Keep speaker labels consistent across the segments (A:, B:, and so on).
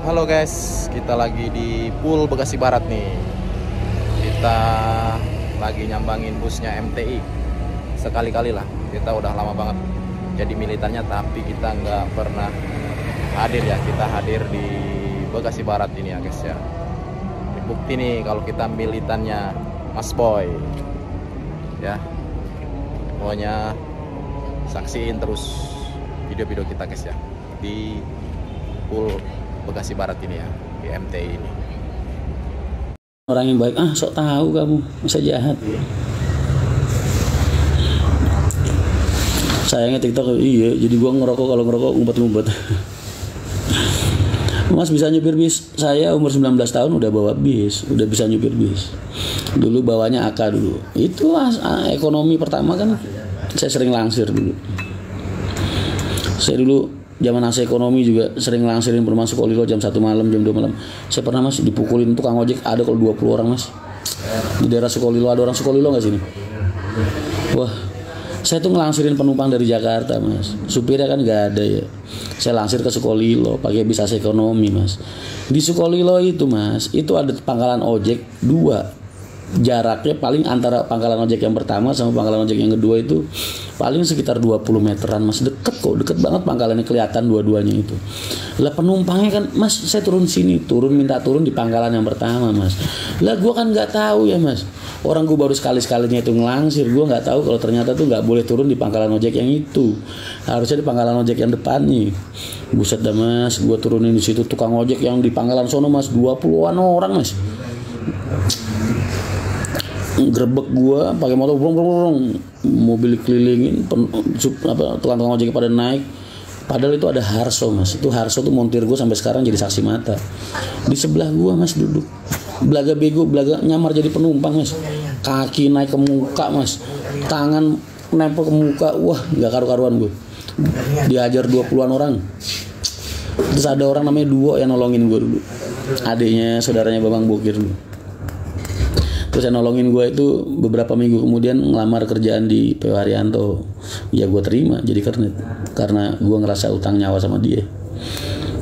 A: Halo guys, kita lagi di Pool Bekasi Barat nih. Kita lagi nyambangin busnya MTI. Sekali-kali lah, kita udah lama banget jadi militannya, tapi kita nggak pernah hadir ya. Kita hadir di Bekasi Barat ini ya guys ya. Bukti nih kalau kita militannya Mas Boy ya. Pokoknya saksiin terus video-video kita guys ya di Pool Bekasi Barat ini ya, di MTI ini.
B: Orang yang baik, sok tahu kamu, masa jahat. Sayangnya TikTok, iya, jadi gua ngerokok, kalau ngerokok ngumpet-ngumpet. Mas bisa nyupir bis? Saya umur 19 tahun udah bawa bis, udah bisa nyupir bis. Dulu bawanya AK dulu. Itu ekonomi pertama kan, saya sering langsir dulu. Saya dulu zaman AC ekonomi juga sering langsirin perumahan Sukolilo jam 1 malam, jam 2 malam. Saya pernah mas dipukulin tukang ojek, ada kalau 20 orang mas. Di daerah Sukolilo, ada orang Sukolilo nggak sini? Wah, saya tuh ngelangsirin penumpang dari Jakarta mas. Supirnya kan nggak ada ya. Saya langsir ke Sukolilo pakai bis AC ekonomi mas. Di Sukolilo itu mas, itu ada pangkalan ojek 2. Jaraknya paling antara pangkalan ojek yang pertama sama pangkalan ojek yang kedua itu paling sekitar 20 meteran mas. Deket kok, deket banget pangkalannya, kelihatan dua-duanya itu. Lah penumpangnya kan mas, saya turun sini, minta turun di pangkalan yang pertama mas. Lah gue kan nggak tahu ya mas, orang gue baru sekali-sekalinya itu ngelangsir, gue nggak tahu kalau ternyata tuh nggak boleh turun di pangkalan ojek yang itu, harusnya di pangkalan ojek yang depan nih. Buset dah mas, gue turunin di situ, tukang ojek yang di pangkalan sono mas 20-an orang mas. Grebek gua pakai motor brong, mobil kelilingin, tukang-tukang ojek pada naik. Padahal itu ada Harso mas, itu Harso tuh montir gua sampai sekarang jadi saksi mata. Di sebelah gua mas duduk, belaga bego, belaga nyamar jadi penumpang mas. Kaki naik ke muka mas, tangan nempel ke muka, wah nggak karu-karuan gua. Diajar 20-an orang. Terus ada orang namanya Duo yang nolongin gua dulu, adiknya saudaranya Babang Bokir dulu. Terus yang nolongin gue itu beberapa minggu kemudian ngelamar kerjaan di PO Haryanto. Ya gue terima jadi kernet karena gue ngerasa utang nyawa sama dia.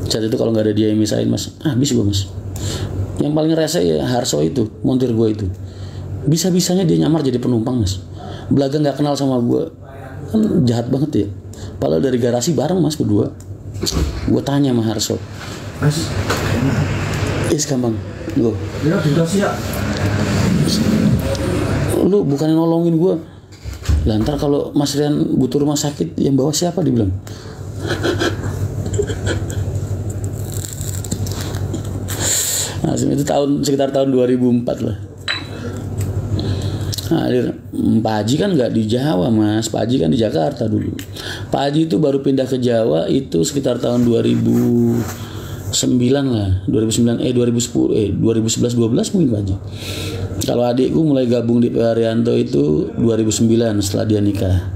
B: Saat itu kalau nggak ada dia yang misahin mas, habis gue mas. Yang paling rese ya Harso itu, montir gue itu. Bisa-bisanya dia nyamar jadi penumpang mas. Belaga nggak kenal sama gue, kan jahat banget ya. Padahal dari garasi bareng mas berdua. Gue tanya sama Harso, mas, gampang, gue. Lu bukannya nolongin gue. Lantar kalau Mas Rian butuh rumah sakit, yang bawa siapa dibilang. Nah, itu sekitar tahun 2004 lah. Hadir Pak Haji kan nggak di Jawa mas, Pak Haji kan di Jakarta dulu. Pak Haji itu baru pindah ke Jawa itu sekitar tahun 2009 lah, 2010 2011-12 mungkin Pak Haji. Kalau adikku mulai gabung di PO Haryanto itu 2009 setelah dia nikah.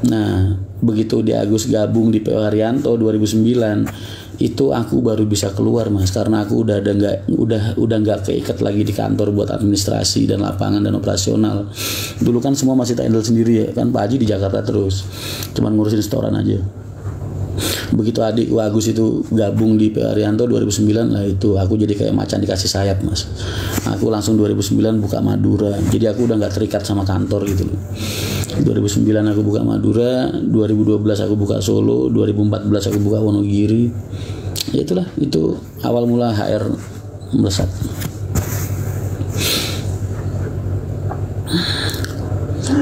B: Nah, begitu dia Agus gabung di PO Haryanto 2009, itu aku baru bisa keluar mas, karena aku udah nggak keikat lagi di kantor buat administrasi dan lapangan dan operasional. Dulu kan semua masih handle sendiri ya kan, Pak Haji di Jakarta terus, cuman ngurusin setoran aja. Begitu adik Agus itu gabung di PO Haryanto 2009 lah, itu aku jadi kayak macan dikasih sayap mas. Aku langsung 2009 buka Madura, jadi aku udah nggak terikat sama kantor gitu loh. 2009 aku buka Madura, 2012 aku buka Solo, 2014 aku buka Wonogiri. Ya itulah, itu awal mula HR melesat.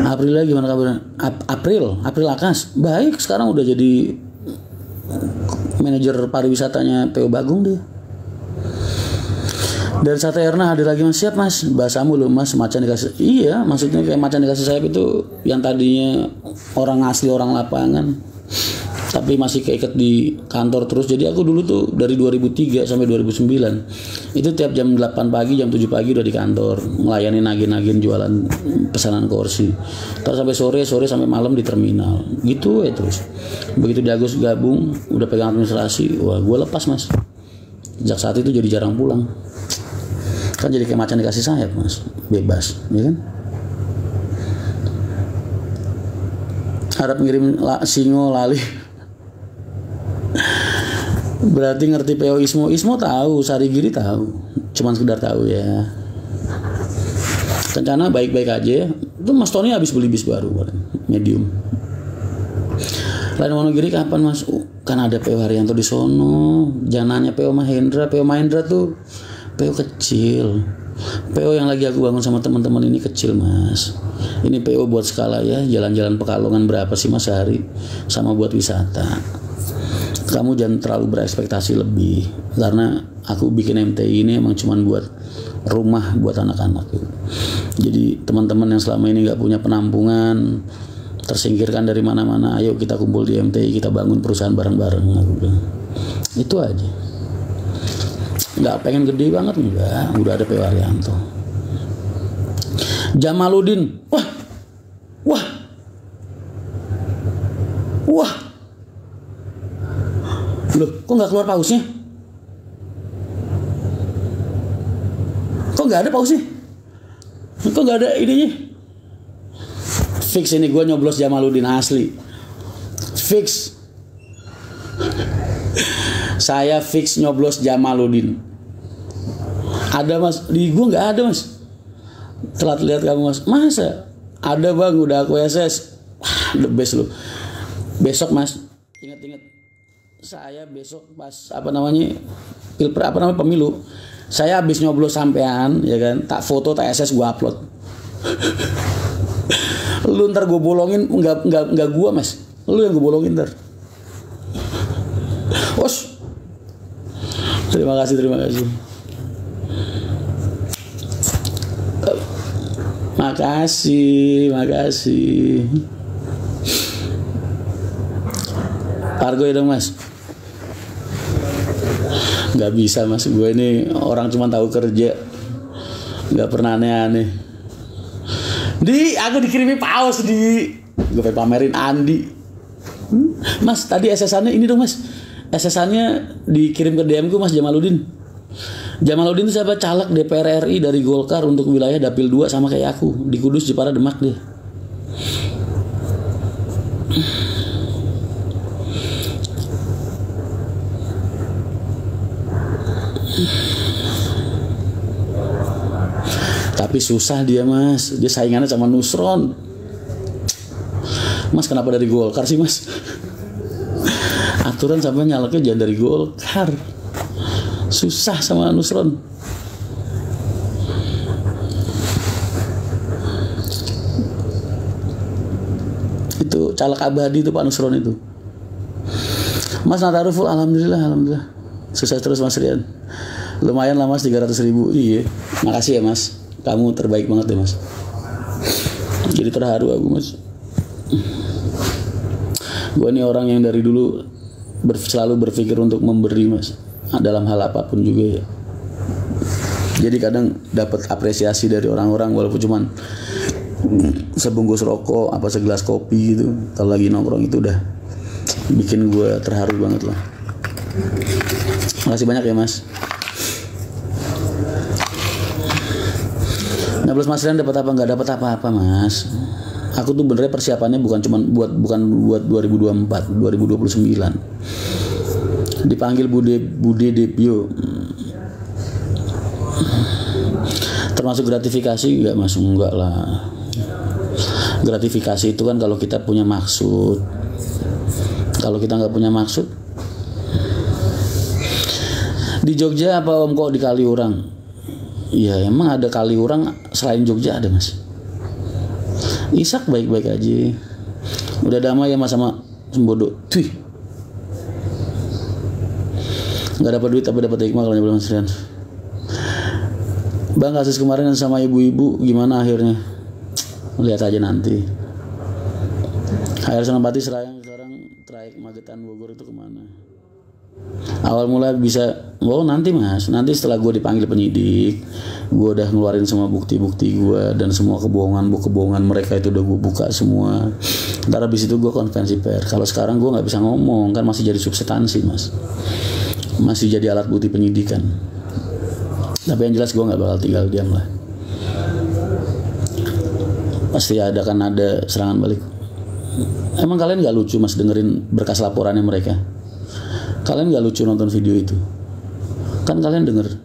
B: April lagi gimana kabarnya? April Akas baik, sekarang udah jadi manajer pariwisatanya PO Bagong deh. Dari Sate Erna hadir lagi mas, siap mas, bahasamu loh mas, macan dikasih. Iya, maksudnya kayak macan dikasih sayap itu yang tadinya orang asli, orang lapangan, tapi masih keikat di kantor terus. Jadi aku dulu tuh dari 2003 sampai 2009 itu tiap jam 8 pagi, jam 7 pagi udah di kantor melayani nagih-nagih jualan pesanan kursi. Terus sampai sore sampai malam di terminal. Gitu ya terus. Begitu di Agus gabung, udah pegang administrasi, wah gue lepas mas. Sejak saat itu jadi jarang pulang. Kan jadi kayak macan dikasih sayap mas, bebas, ya kan? Harap ngirim singo lali. Berarti ngerti PO Ismo tahu, Sarigiri tahu, cuman sekedar tahu ya. Kencana baik-baik aja. Itu Mas Tony habis beli bis baru medium. Lain Wonogiri kapan Mas? Kan ada PO Haryanto di sono. Jangan nanya PO Mahendra. PO Mahendra tuh PO kecil. PO yang lagi aku bangun sama teman-teman ini kecil Mas. Ini PO buat skala ya, jalan-jalan Pekalongan berapa sih Mas sehari, sama buat wisata. Kamu jangan terlalu berekspektasi lebih, karena aku bikin MTI ini emang cuman buat rumah buat anak-anak gitu. Jadi teman-teman yang selama ini nggak punya penampungan, tersingkirkan dari mana-mana, ayo kita kumpul di MTI, kita bangun perusahaan bareng-bareng. Itu aja. Nggak pengen gede banget, enggak. Udah ada PO Haryanto. Jamaludin, wah, loh, kok nggak keluar pausnya? Kok nggak ada pausnya? Kok nggak ada ininya? Fix ini gue nyoblos Jamaludin asli. Fix. Saya fix nyoblos Jamaludin. Ada Mas, di gue nggak ada Mas. Telat lihat kamu Mas. Masa? Ada Bang, udah aku SS. Wah, the best lu. Besok Mas, ingat-ingat. Saya besok pas pemilu, saya habis nyoblos sampean ya kan, tak foto tak SS gue upload. Lu ntar gue bolongin, enggak gue Mas, lu yang gue bolongin ntar. Os, terima kasih. Makasih. Pargo ya dong Mas. Gak bisa Mas, gue ini orang cuma tahu kerja, gak pernah aneh-aneh. Aku dikirimi paus gue pengen pamerin Andi. Mas tadi SS-annya ini dong Mas, SS-annya dikirim ke DM ku Mas Jamaludin. Jamaludin itu siapa? Caleg DPR RI dari Golkar untuk wilayah Dapil 2 sama kayak aku, di Kudus, Jepara, Demak dia. Tapi susah dia Mas, dia saingannya sama Nusron. Mas kenapa dari Golkar sih Mas? Aturan sampai nyaleknya jangan dari Golkar. Susah sama Nusron. Itu caleg abadi itu Pak Nusron itu. Mas Nataruful, alhamdulillah. Sukses terus Mas Rian. Lumayan lah Mas, 300.000. Iya, makasih ya Mas, kamu terbaik banget ya Mas. Jadi terharu aku Mas. Gue ini orang yang dari dulu selalu berpikir untuk memberi Mas, dalam hal apapun juga ya. Jadi kadang dapat apresiasi dari orang-orang walaupun cuman sebungkus rokok apa segelas kopi gitu, kalau lagi nongkrong itu udah bikin gue terharu banget lah. Makasih banyak ya Mas. Nyoblos Mas Rian dapat apa? Nggak dapat apa-apa Mas. Aku tuh benernya persiapannya bukan buat 2024, 2029. Dipanggil Bude Depio. Termasuk gratifikasi nggak Mas? Enggak lah. Gratifikasi itu kan kalau kita punya maksud. Kalau kita nggak punya maksud, di Jogja apa Om kok di Kaliurang? Ya emang ada Kaliurang selain Jogja ada Mas. Isak baik-baik aja. Udah damai ya Mas sama Sembodo. Tuh. Nggak dapat duit tapi dapat hikmah kalau nyebelin Mas Rian. Bang, kasus kemarin sama ibu-ibu gimana akhirnya? Lihat aja nanti. HR Senopati Serayang sekarang trayek Magetan Bogor itu kemana? Awal mula bisa, nanti Mas, nanti setelah gue dipanggil penyidik, gue udah ngeluarin semua bukti-bukti gue dan semua kebohongan mereka itu udah gue buka semua. Ntar habis itu gue konferensi pers. Kalau sekarang gue nggak bisa ngomong kan, masih jadi substansi Mas, masih jadi alat bukti penyidikan. Tapi yang jelas gue nggak bakal tinggal diam lah. Pasti ada serangan balik. Emang kalian nggak lucu Mas dengerin berkas laporannya mereka? Kalian gak lucu nonton video itu? Kan kalian denger,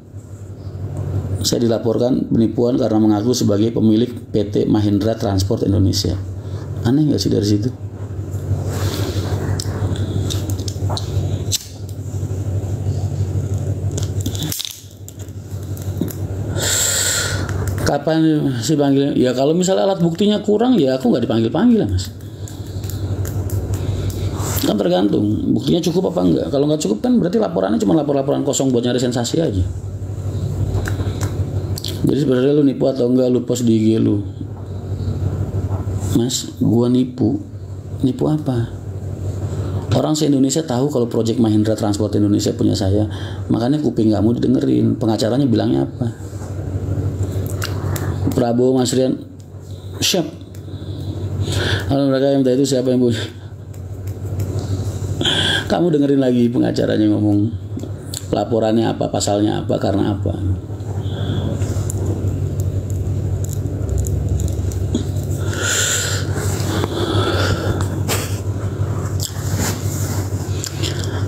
B: saya dilaporkan penipuan karena mengaku sebagai pemilik PT Mahindra Transport Indonesia. Aneh gak sih dari situ? Kapan sih panggil? Ya kalau misalnya alat buktinya kurang, ya aku nggak dipanggil-panggil lah, Mas. Kan tergantung buktinya cukup apa enggak. Kalau nggak cukup kan berarti laporannya cuma laporan kosong buat nyari sensasi aja. Jadi sebenarnya lu nipu atau enggak, lu post di IG lu, Mas, gua nipu apa? Orang se-Indonesia tahu kalau proyek Mahindra Transport Indonesia punya saya, makanya kuping kamu didengerin. Pengacaranya bilangnya apa? Prabowo, Mas Rian, siap. Kalau mereka yang itu siapa yang punya? Kamu dengerin lagi pengacaranya ngomong laporannya apa, pasalnya apa, karena apa.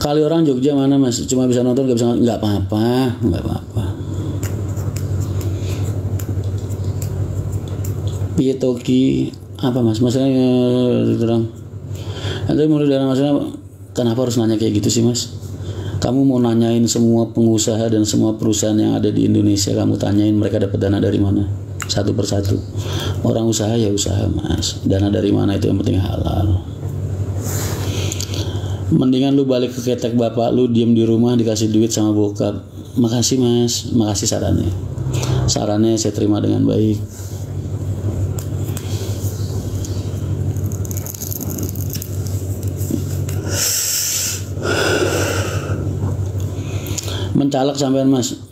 B: Kali orang Jogja mana, Mas? Cuma bisa nonton, nggak bisa, nggak apa-apa. Pietoki apa, Mas? Maksudnya terang. Nanti mulai dari maksudnya, kenapa harus nanya kayak gitu sih, Mas? Kamu mau nanyain semua pengusaha dan semua perusahaan yang ada di Indonesia, kamu tanyain mereka dapat dana dari mana? Satu persatu. Orang usaha ya usaha, Mas. Dana dari mana itu yang penting halal. Mendingan lu balik ke ketek bapak lu, diem di rumah dikasih duit sama bokap. Makasih, Mas. Makasih sarannya. Sarannya saya terima dengan baik. Mencalak sampean, Mas.